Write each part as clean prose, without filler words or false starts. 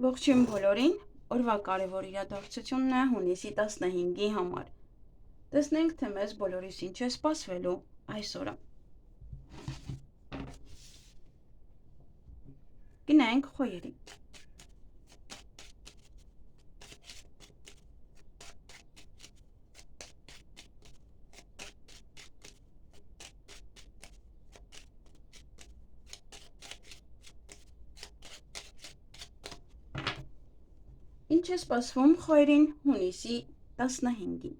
Ողջույն բոլորին, օրվա կարևոր իրադարձությունն է հունիսի 15-ի համար։ Տեսնենք, թե մեզ բոլորիս ինչ է սպասվելու այս օրը։ Գնանք խոյերի։ Ինչ է սպասվում խոյերին հունիսի 15-ին։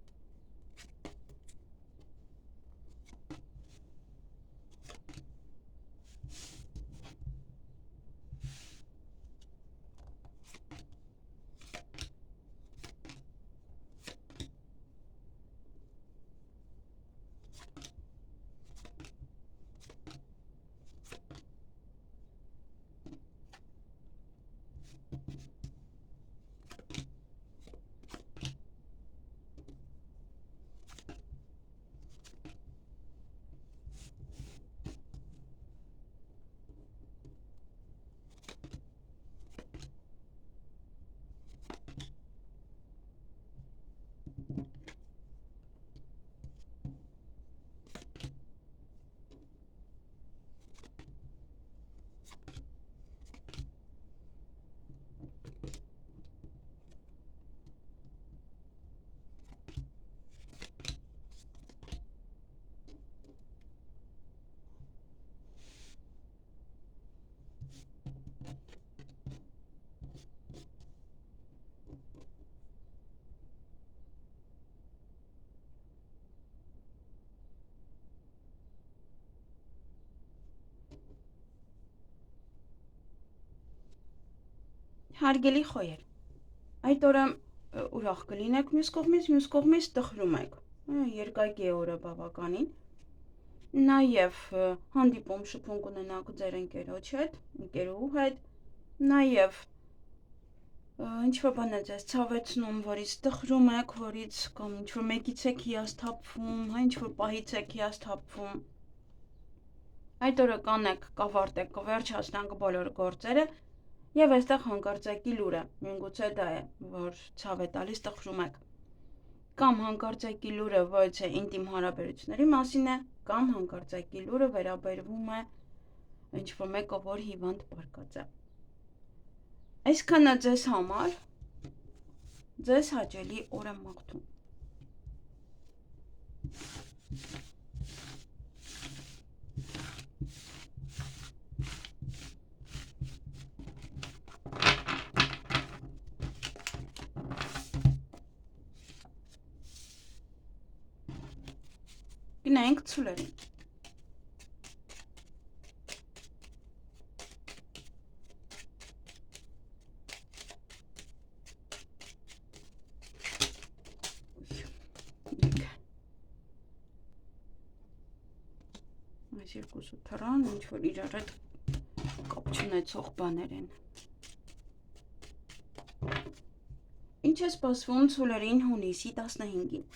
Հարգելի խոյեր, այդ օրը ուրախ կլինեք մյուս կողմից տխրում եք, երկայք է օրը բավականին, նաև հանդիպում շփում կունենաք ձեր ընկերոջ հետ, ընկերուհու հետ, նաև ինչ-որ բան է ձեզ ցավեցնում, որից տխրում եք, որից կամ ինչ-որ մեկից եք հիասթափվում, ինչ-որ պահից եք հիասթափվում, այդ օրը կանեք, կավարտեք, կվերջացնեք բոլոր գործերը, և այստեղ հանկարծակի լուրը, միգուցե դա է, որ ցավ է տալիս, տխրում եք, կամ հանկարծակի լուրը, որ թե ինտիմ հարաբերությունների մասին է, կամ հանկարծակի լուրը վերաբերվում է ինչ-որ մեկը, որ հիվանդ պառկած է։ Այսքանը ձեզ համար, ձեզ հաճելի օր եմ մաղթում։ Գնանք ցուլերին։ Այս երկուսը թռան, ինչ-որ իրար հետ կապ չունեցող բաներ են։ Ինչ է սպասվում ցուլերին հունիսի 15-ին։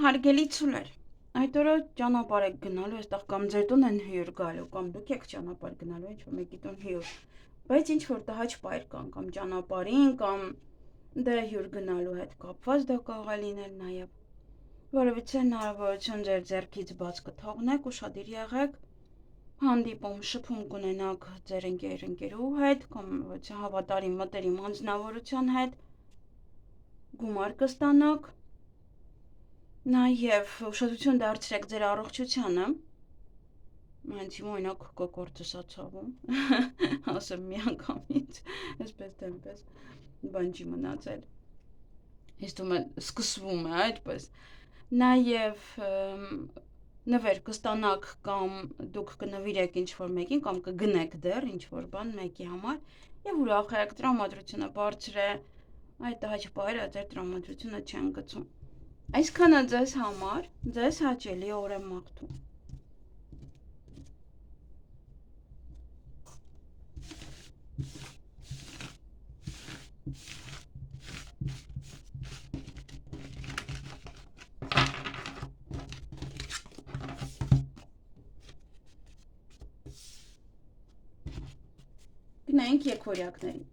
Հարգելի ցուլեր, Այդ օրը ճանապարհ եք գնալու, այստեղ կամ ձեր տուն են հյուր գալու, կամ դուք եք ճանապարհ գնալու, ինչ որ մեկի տուն հյուր։ Բայց ինչ որ տհաճ պայր կան, կամ ճանապարհին, կամ դե հյուր գնալու հետ կապված դա կարող է լինել նաև։ Որովհետեւ հնարավորություն ձեր ձեռքից բաց կթողնեք, ուշադիր եղեք, հանդիպում, շփում կունենաք ձեր ընկերու հետ, կամ հավատարիմ մտերիմ անձնավորության հետ, գումար կստանաք, նաև ուշադրություն դարձրեք ձեր առողջությանը, հենց հիմա օրինակ կոկորդս ա ցավում, ասեմ միանգամից, այսպես դեմպես, բան չի մնացել, ես թվում է սկսվում է այդպես, նաև նվեր կստանաք կամ դուք կնվիրեք ինչ-որ մեկին կամ կգնեք դեռ ինչ-որ բան մեկի համար և ուրախ եք, տրամադրությունը բարձր է, այդ տհաճ պահերը ձեր տրամադրությունը չեն գցում։ Այսքանը ձեզ համար, ձեզ հաճելի օր եմ մաղթում։ Գնայինք եկվորյակներին։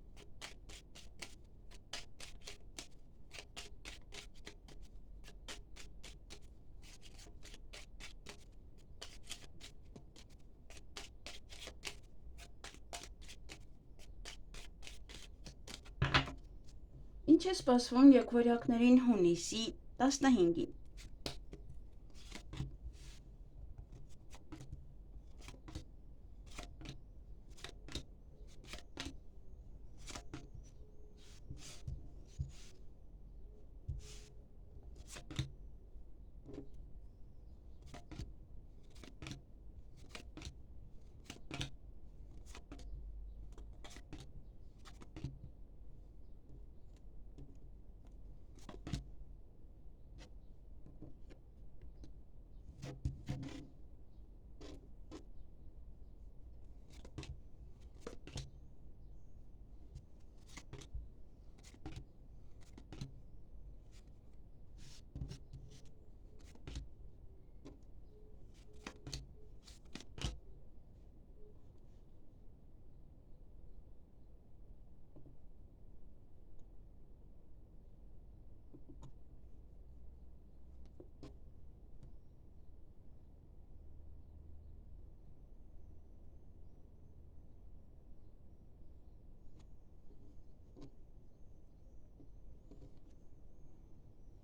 Ինչ է սպասվում եկվորյակներին հունիսի 15-ին։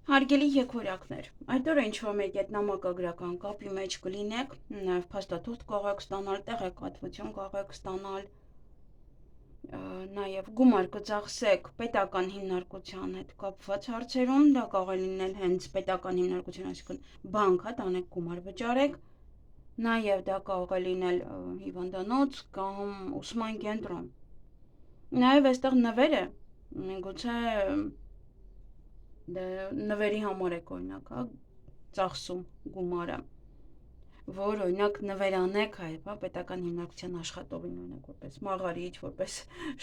Հարգելի եկվորյակներ, այդ օրը ինչ-որ մեկի հետ նամակագրական կապի մեջ կլինեք, նաև փաստաթուղթ կարող եք ստանալ, տեղեկատվություն կարող եք ստանալ, նաև գումար կծախսեք պետական հիմնարկության հետ կապված հարցերում, դա կարող է լինել հենց պետական հիմնարկություն, այսինքն բանկ, տանեք գումար վճարեք, նաև դա կարող է լինել հիվանդանոց կամ ուսման կենտրոն։ Նաև այստեղ նվեր է, միգուցե նվերի համար եք օրինակ, ծախսում գումարը, որ օրինակ նվերանեք պետական հիմնարկության աշխատողին օրինակ որպես մաղարիչ, որպես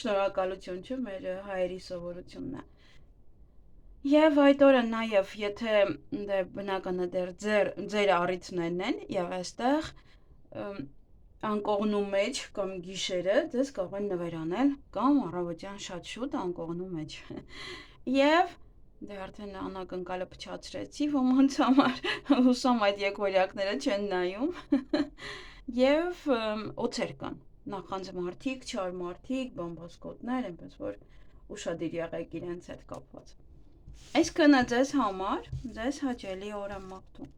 շնորհակալություն չէ, մեր հայերի սովորությունն է։ Եվ այդ օրը նաև եթե բնականը դեռ ձեր առիթներն են եւ այստեղ անկողնու մեջ կամ գիշերը ձեզ կարող են նվերանել կամ առավոտյան շատ շուտ անկողնու մեջ։ Եվ դե արդեն անակնկալը փչացրեցի ոմանց համար, հուսամ այդ եկվորյակները չեն նայում, և օձեր կան, նախանձ մարդիկ, չար մարդիկ, բամբասկոտներ, այնպես որ ուշադիր եղեք իրենց հետ կապված։ Այսքանը ձեզ համար, ձեզ հաճելի օր եմ մաղթում։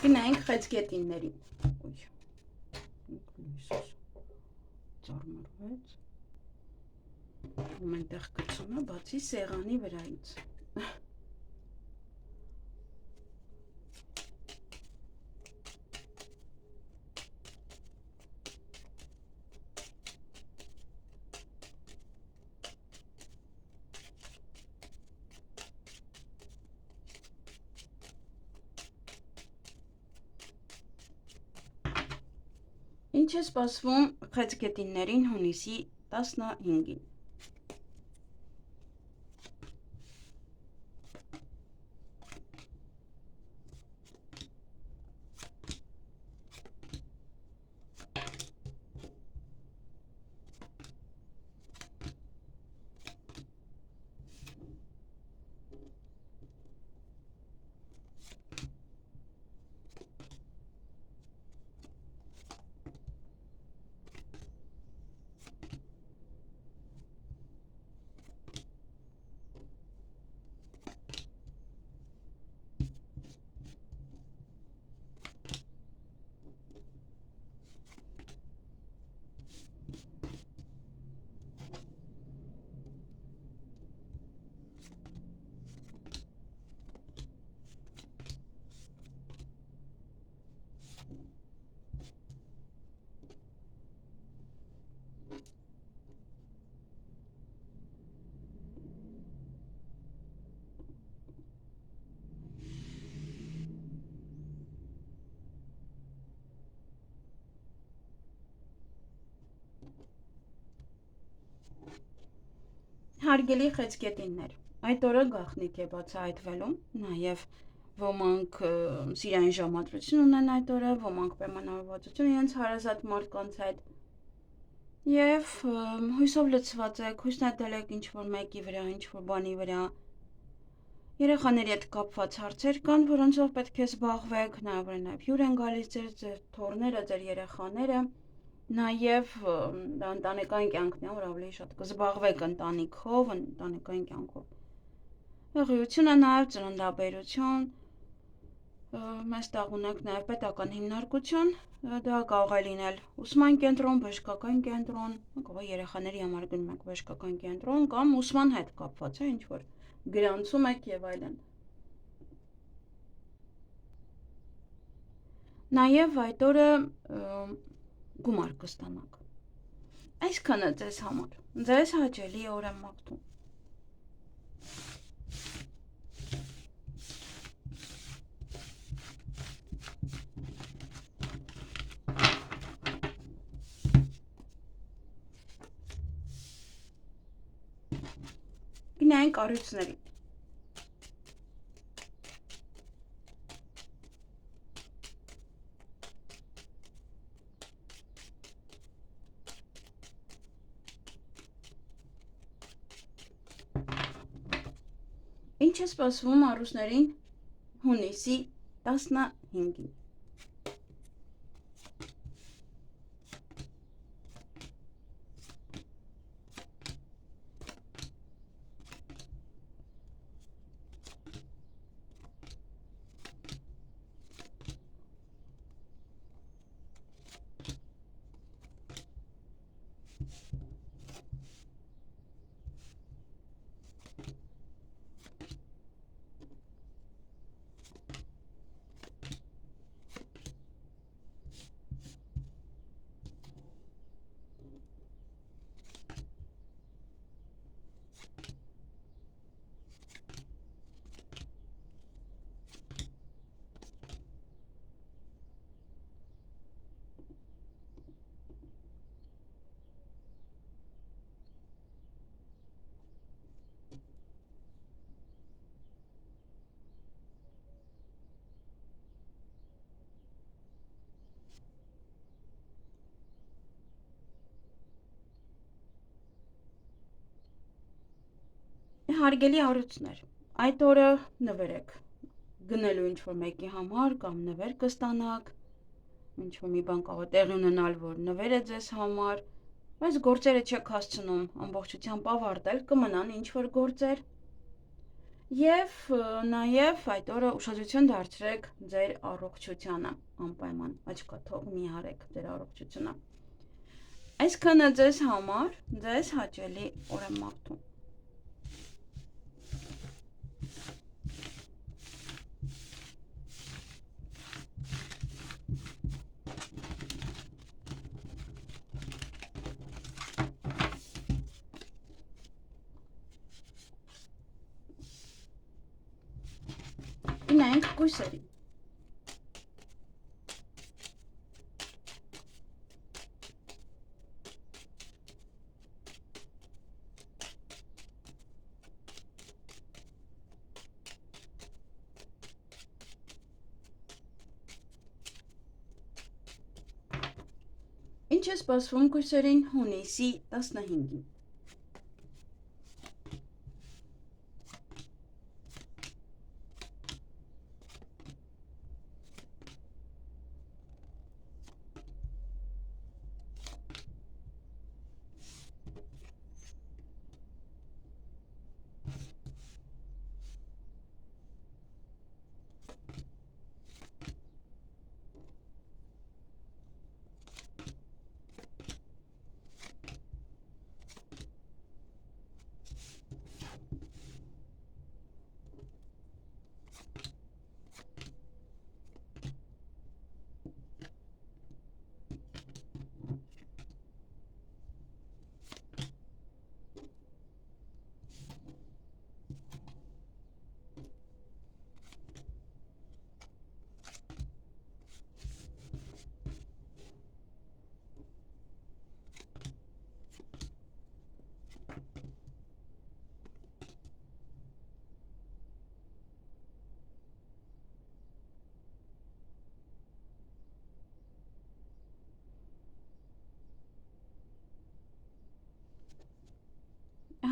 Գնայինք խեցգետիններին։ Ծարմրվեց։ Ամենտեղ գցում է, բացի սեղանի վրայից։ Ինչ է սպասվում խեցգետիններին հունիսի 15-ին։ Հարգելի խեցգետիններ, այդ օրը գաղտնիք է բացահայտվելու, նաև ոմանք սիրային ժամադրություն ունեն այդ օրը, ոմանք պայմանավորվածություն իրենց հարազատ մարդկանց հետ եւ հույսով լցված եք, հույսնատել եք ինչ-որ մեկի վրա, ինչ-որ բանի վրա։ Երեխաների հետ կապված հարցեր կան, որոնցով պետք է զբաղվեք, նաև հյուր են գալիս ձեր թոռները, ձեր երեխաները։ Նաև դա ընտանեկան կյանքն է, որ ավելի շատ կզբաղվեք ընտանիքով, ընտանեկան կյանքով։ Հղիություն է նաև ծննդաբերություն, մեծ տեղ ունենք նաև պետական հիմնարկություն, դա կարող է լինել ուսման կենտրոն, բժշկական կենտրոն, կարող է երեխաների համար գնում եք բժշկական կենտրոն կամ ուսման հետ կապված է, ինչ-որ գրանցում եք եւ այլն։ Նաև այդ օրը գումար կստանաք։ Այսքանը ձեզ համար։ Ձեզ հաճելի օր եմ մաղթում։ Գնանք առույցների։ Ինչ է սպասվում առուսներին հունիսի 15-ին։ Հարգելի առույցներ, այդ օրը նվերեք գնելու ինչ-որ մեկի համար կամ նվեր կստանաք, ինչ-որ մի բան կարող է տեղի ունենալ, որ նվեր է ձեզ համար, բայց գործերը չեք հասցնում ամբողջությամբ ավարտել, կմնան ինչ-որ գործեր եւ նաեւ այդ օրը ուշադրություն դարձրեք ձեր առողջությանը, անպայման աչքաթող մի արեք ձեր առողջությունը։ Այսքանը ձեզ համար, ձեզ հաճելի օր եմ մաղթում։ Գնանք կույսերի։ Ինչ է սպասվում կույսերին հունիսի 15-ին։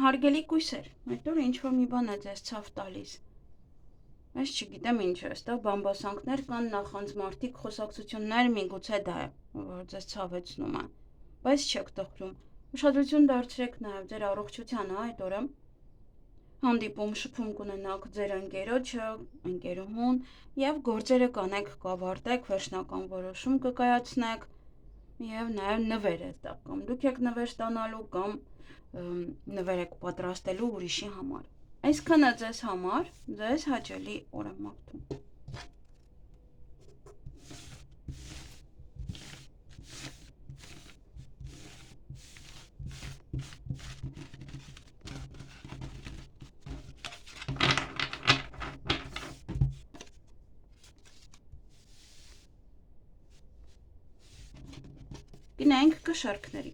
Հարգելի կույսեր, այդ օր ինչ-որ մի բան է ձեզ ցավ տալիս։ Ես չգիտեմ ինչ է, այստեղ բամբասանքներ կան, նախանձ մարդիկ, խոսակցություններ, միգուցե դա է, որ ձեզ ցավեցնում է։ Բայց չեք տխրում։ Ուշադրություն դարձրեք նաև ձեր առողջությանը այդ օրը։ Հանդիպում, շփում կունենաք ձեր ընկերոջը, ընկերուհուն եւ գործերը կանեք կավարտեք, վերջնական որոշում կկայացնեք եւ նաեւ նվեր է տա կամ դուք եք նվեր ստանալու կամ նվեր եք պատրաստելու ուրիշի համար։ Այսքանը ձեզ համար, ձեզ հաճելի օր եմ մաղթում։ Գնանք կշարքների։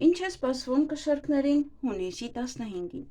Ինչ է սպասվում կշարքներին հունիսի 15-ին։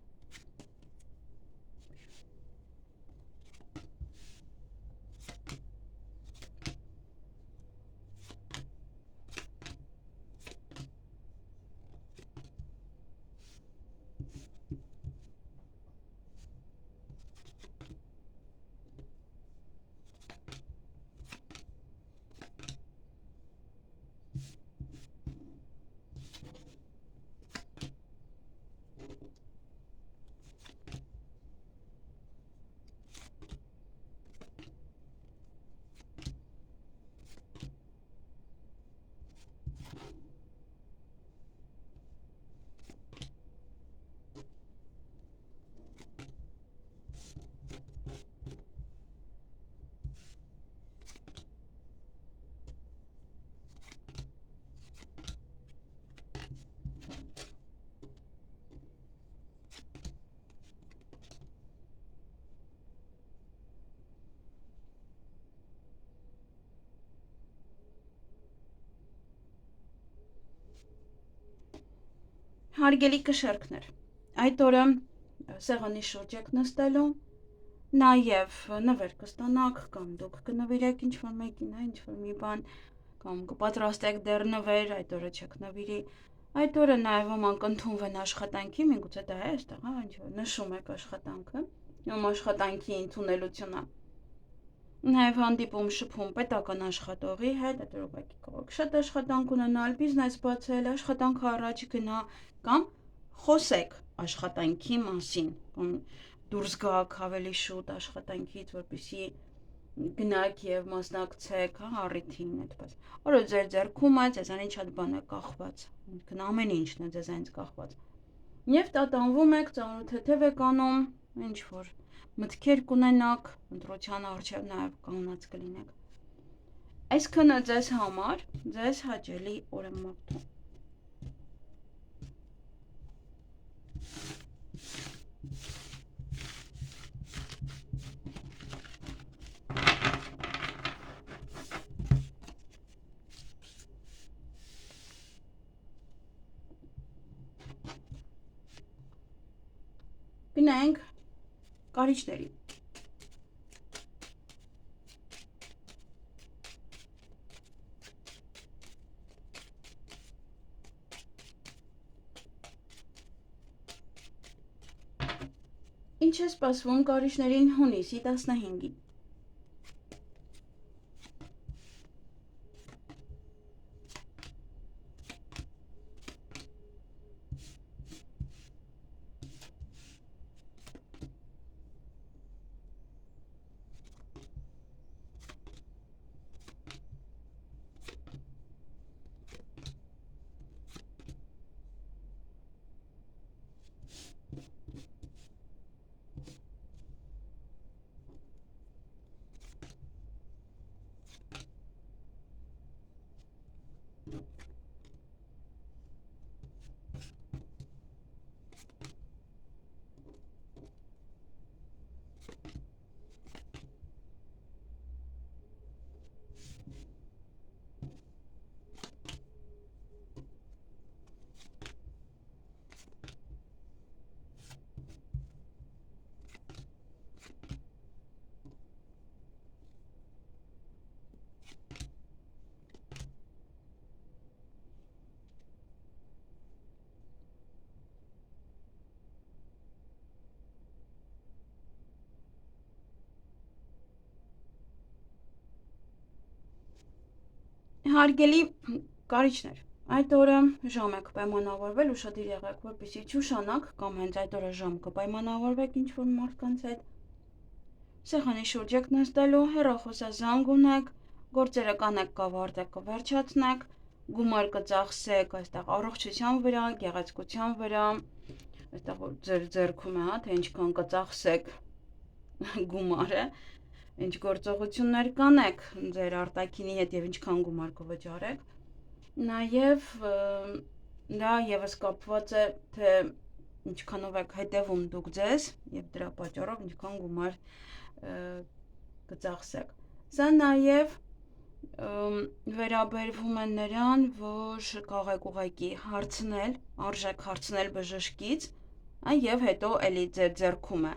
Հարգելի կշարքներ, այդ օրը սեղանի շուրջ եք նստելու, նաև նվեր կստանաք կամ դուք կնվիրեք ինչ-որ մեկին, ինչ-որ մի բան, կամ կպատրաստեք դեռ նվեր, այդ օրը չեք նվիրի։ Այդ օրը նաև ոմանք ընդունվեն աշխատանքի, միգուցե դա է այստեղ, ինչ-որ նշում եք աշխատանքը, ում աշխատանքի ընդունելությունը։ Նաև հանդիպում շփում պետական աշխատողի հետ, այդ ուղղակի կարող շատ աշխատանք ունենալ, բիզնես բացել, աշխատանք առաջ գնա կամ խոսեք աշխատանքի մասին, կամ դուրս գաք ավելի շուտ աշխատանքից, որպեսզի գնաք եւ մասնակցեք, առիթին այդպես։ Որը ձեր ձեռքում է, ձեզանից շատ բան է կախված, ամեն ինչն է ձեզանից կախված։ Եվ տատանվում եք, ծանոթ եք անում, ինչ որ մտքեր կունենաք, ընտրության առջև նաև կանգնած կլինեք։ Այսքանը ձեզ համար, ձեզ հաճելի օր եմ մաղթում։ Գնանք կարիճների։ Ինչ է սպասվում կարիճներին հունիսի 15-ին։ Հարգելի կարիճներ, այդ օրը ժամ եք պայմանավորվել, ուշադիր եղեք, որպեսզի չուշանաք կամ հենց այդ օրը ժամ կպայմանավորվեք ինչ-որ մարդկանց հետ։ Սեղանի շուրջ եք նստելու, հեռախոսազանգ ունեք, գործերը կանեք կավարտեք, կվերջացնեք, գումար կծախսեք այստեղ առողջության վրա, գեղեցկության վրա, այստեղ ձեր ձեռքում է, թե ինչքան կծախսեք գումարը, ինչ գործողություններ կանեք ձեր արտաքինի հետ եւ ինչքան գումար կվճարեք։ Նաեւ դա եւս կապված է թե ինչքանով եք հետևում դուք ձեզ եւ դրա պատճառով ինչքան գումար կծախսեք։ Սա նաեւ վերաբերվում է նրան, որ կարող եք ուղղակի հարցնել, արժեք հարցնել բժշկից, եւ հետո էլի ձեր ձեռքում է։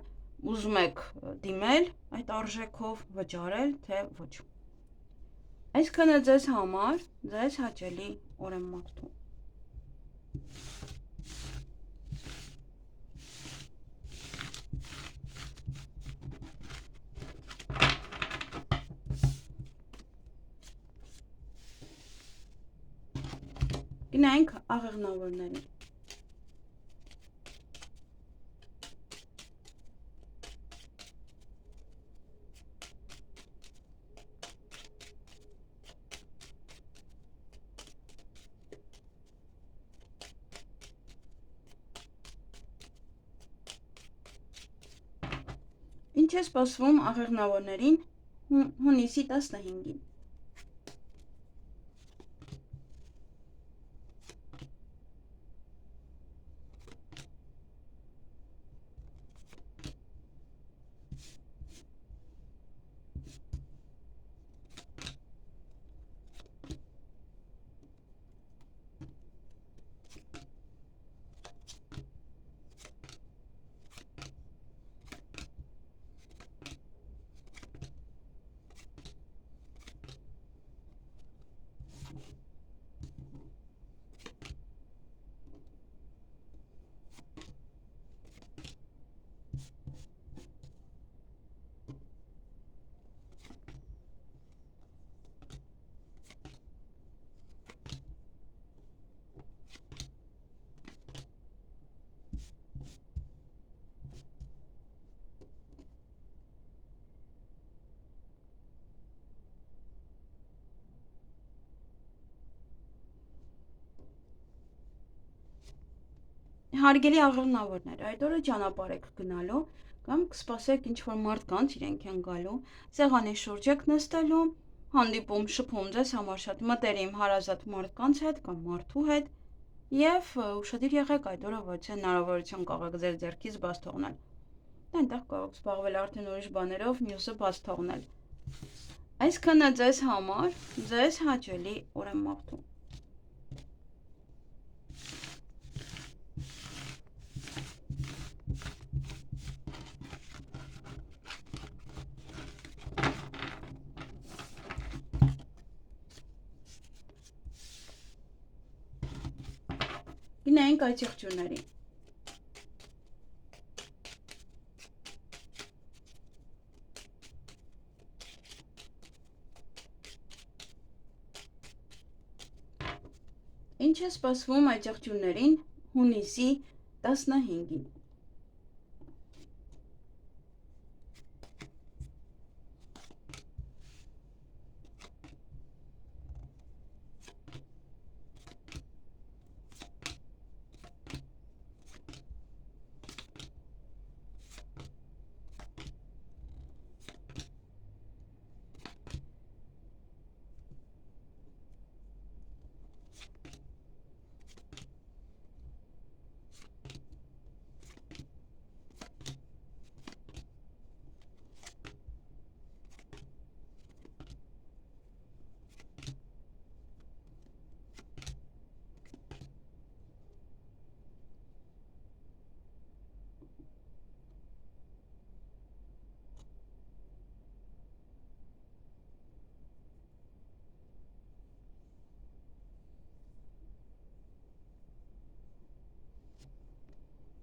Ուզում եք դիմել այդ արժեքով վճարել, թե ոչ։ Այսքանը ձեզ համար, ձեզ հաճելի օր եմ մաղթում։ Գնանք աղեղնավորներին։ Ինչ է սպասվում աղեղնավորներին հունիսի 15-ին։ Հարգելի աղեղնավորներ, այդ օրը ճանապարհ եք գնալու կամ կսպասեք ինչ-որ մարդկանց, իրենք են գալու, սեղանի շուրջ եք նստելու, հանդիպում շփում ձեզ համար շատ մտերիմ հարազատ մարդկանց հետ կամ մարդու հետ եւ ուշադիր եղեք այդ օրը ոչ հնարավորություն կարող եք ձեր ձեռքից բաց թողնել։ Այնտեղ կարող եք զբաղվել արդեն ուրիշ բաներով, մյուսը բաց թողնել։ Այսքանը ձեզ համար, ձեզ հաճելի օր եմ մաղթում։ Գնայինք այդ եղջյուրներին։ Ինչ է սպասվում այդ եղջյուրներին հունիսի 15-ին։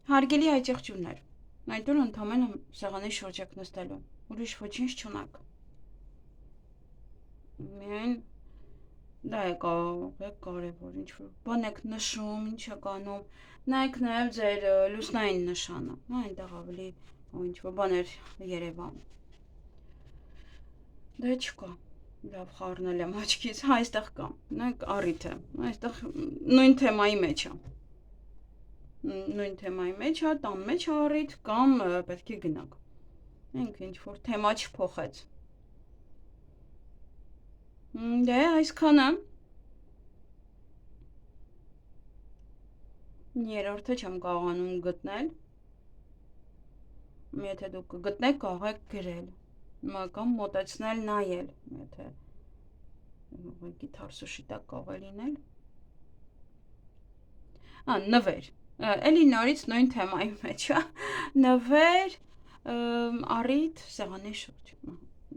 Հարգելի այդ եղջյուրներ, այդ օր ընդամենը սեղանի շուրջ եք նստելու, ուրիշ ոչինչ չունեք։ Միայն դա է կարևոր, ինչ-որ բան եք նշում, ինչ եք անում, նայեք նաև ձեր լուսնային նշանը, այնտեղ ավելի ինչ-որ բաներ երևան։ Դա չկա, լավ խառնել եմ աչքից, այստեղ կա, նայեք առիթը, այստեղ նույն թեմայի մեջ է։ Նույն թեմայի մեջ է, տան մեջ է առիթ, կամ պետք է գնաք։ Ինքը ինչ-որ թեմա չփոխեց։ Դե այսքանը։ Երրորդը չեմ կարողանում գտնել։ Եթե դուք գտնեք, կարող եք գրել, կամ մոտեցնել նայել, եթե ուղղակի թարսուշի տակ կարող է լինել։ Նվեր։ Էլի նորից նույն թեմայի մեջ է։ Նվեր, առիթ, սեղանի շուրջ։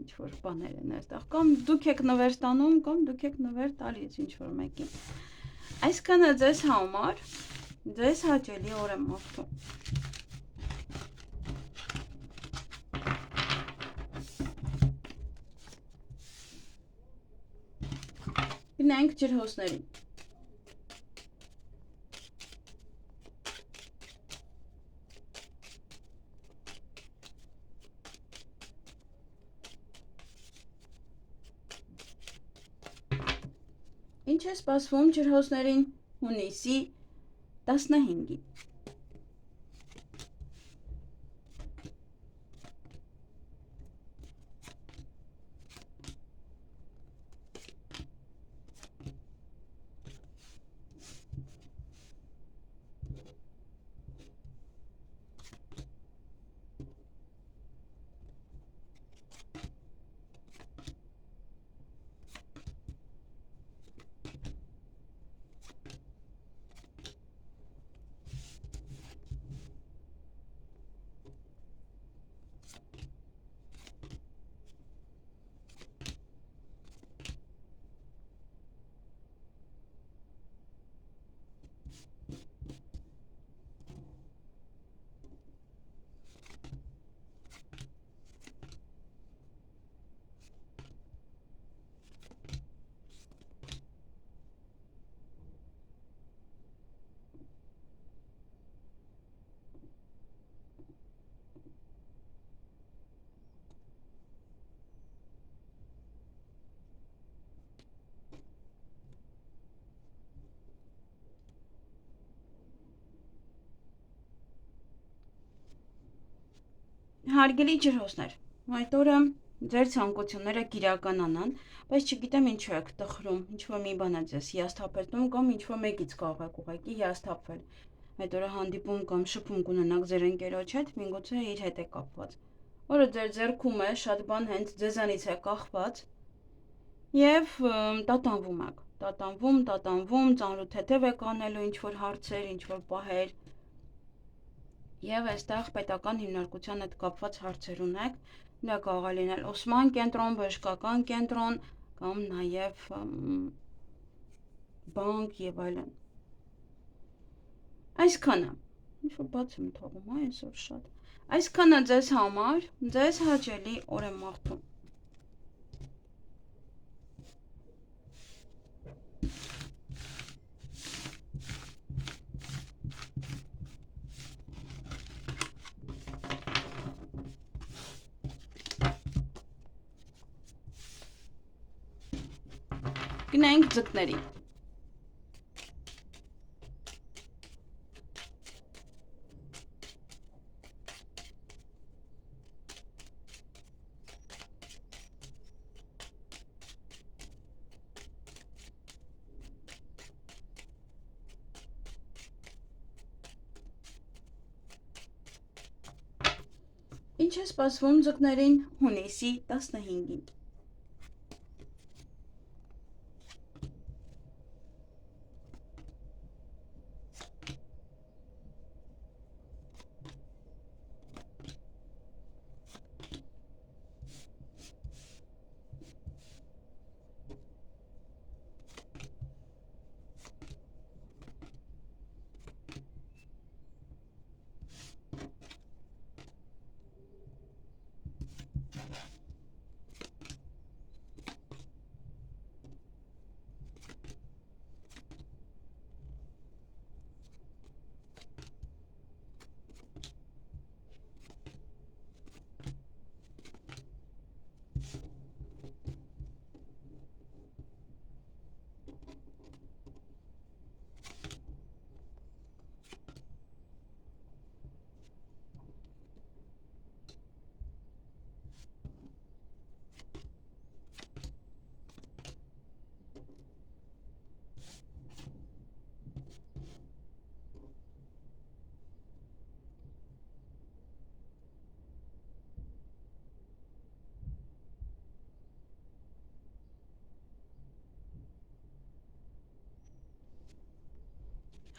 Ինչ-որ բաներ են այստեղ, կամ դուք եք նվեր ստանում, կամ դուք եք նվեր տալիս ինչ-որ մեկին։ Այսքանը ձեզ համար, ձեզ հաճելի օր եմ մաղթում։ Գնանք ջրհոսներին։ Ինչ է սպասվում ջրհոսներին հունիսի 15-ին։ Հարգելի ջրհոսներ, այդ օրը ձեր ցանկությունները կիրականանան, բայց չգիտեմ ինչու եք տխրում, ինչ-որ մի բան է ձեզ հիասթափեցնում, կամ ինչ-որ մեկից կարող եք ուղղակի հիասթափվել։ Այդ օրը հանդիպում կամ շփում կունենաք ձեր ընկերոջ հետ, միգուցե իր հետ է կապված։ Օրը ձեր ձեռքում է, շատ բան հենց ձեզանից է կախված, եւ տատանվում, ծանրութեթև եք անելու ինչ-որ հարցեր, ինչ-որ պահեր։ Եվ այստեղ պետական հիմնարկության հետ կապված հարցեր ունեք, դա կարող է լինել ուսման կենտրոն, բժշկական կենտրոն, կամ նաև բանկ եւ այլն։ Այսքանը։ Ինչ-որ բաց եմ թողում, այսօր շատ։ Այսքանը ձեզ համար, ձեզ հաճելի օր եմ մաղթում։ Գնանք ձկների։ Ինչ է սպասվում ձկներին հունիսի 15-ին։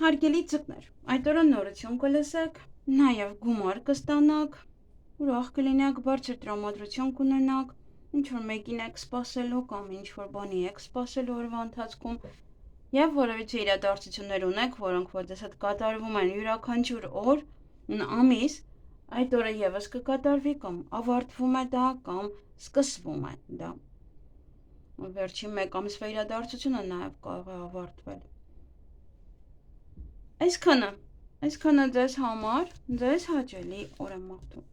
Հարգելի ձկներ, այդ օրը նորություն կլսեք, նաև գումար կստանաք, ուրախ կլինեք, բարձր տրամադրություն կունենաք, ինչ-որ մեկին եք սպասելու կամ ինչ-որ բանի եք սպասելու օրվա ընթացքում և որևիցե իրադարձություններ ունեք, որոնք որ ձեզ հետ կատարվում են յուրաքանչյուր օր, ամիս, այդ օրը ևս կկատարվի կամ ավարտվում է դա կամ սկսվում է դա։ Վերջին մեկ ամսվա իրադարձությունը նաև կարող է ավարտվել։ Այսքանը ձեզ համար, ձեզ հաճելի օր եմ մաղթում։